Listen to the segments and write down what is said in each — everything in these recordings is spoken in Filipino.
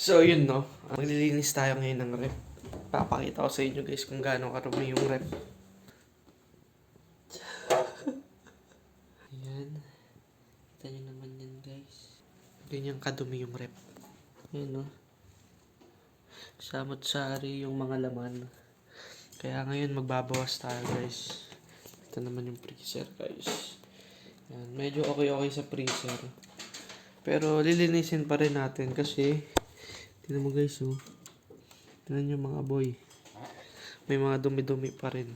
So, yun no. Maglilinis tayo ngayon ng rep. Papakita ko sa inyo guys kung gaano karumi yung rep. Ayan. Kita nyo naman yan guys. Ganyan kadumi yung rep. Ayan no. Samot-sari yung mga laman. Kaya ngayon magbabawas tayo guys. Ito naman yung freezer guys. Ayan. Medyo okay sa freezer. Pero lilinisin pa rin natin kasi tingnan mo guys oh. Tingnan nyo mga boy. May mga dumi-dumi pa rin.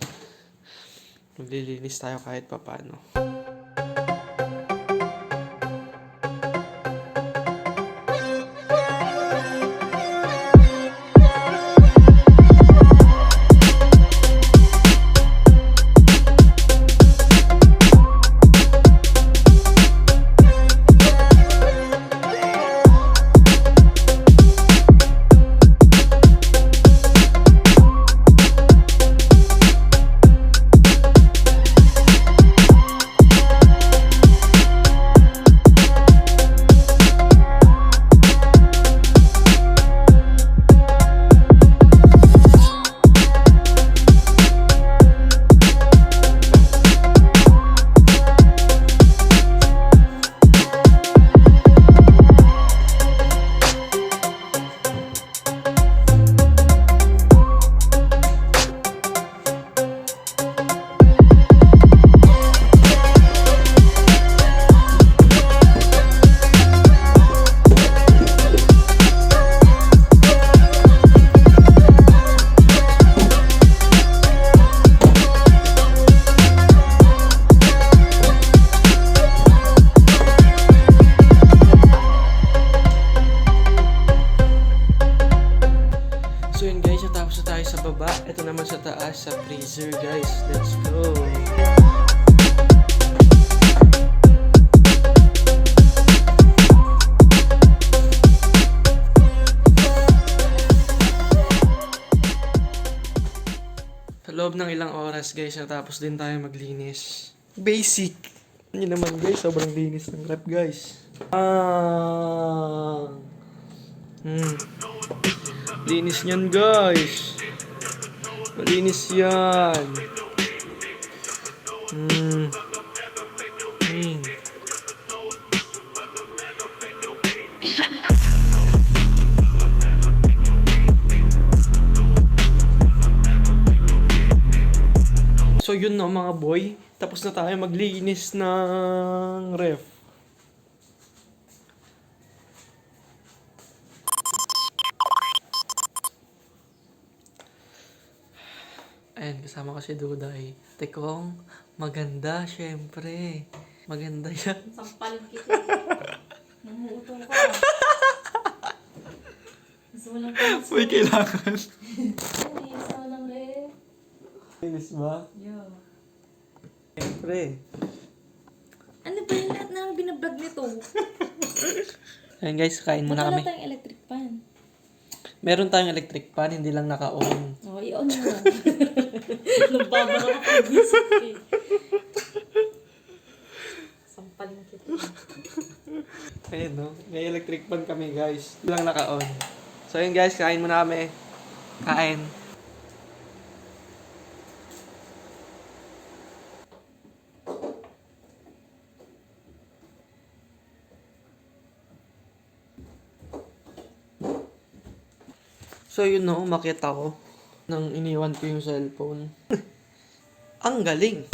Maglilinis tayo kahit papano. So yun guys, natapos na tayo sa baba. Ito naman sa taas, sa freezer guys. Let's go! Sa loob ng ilang oras guys, natapos din tayo maglinis. Basic! Yun naman guys, sobrang linis ng rep guys. Linis niyan guys. Malinis yan. So yun no mga boy. Tapos na tayo maglinis ng ref. Ayan, kasama ko si Duday. Tekong, maganda, syempre. Maganda yan. Sampalin kita. Namutong ka. Gusto mo lang pa. Uy, kailangan. Ay, isa lang rin. Linis ba? Yo. Syempre. Ano ba yung lahat ng binablog nito? Ayan guys, kain muna kami. Wala tayong electric pan. Meron tayong electric pan, hindi lang naka-on. Oh, i-on mo. Nagbabara ako ng bisip eh. Sampalin kita. Ayan no, may electric pan kami guys. Hindi lang naka-on. So yun guys, kain muna kami. Kain. So yun no, umakyat ako nang iniwan ko yung cellphone. Ang galing!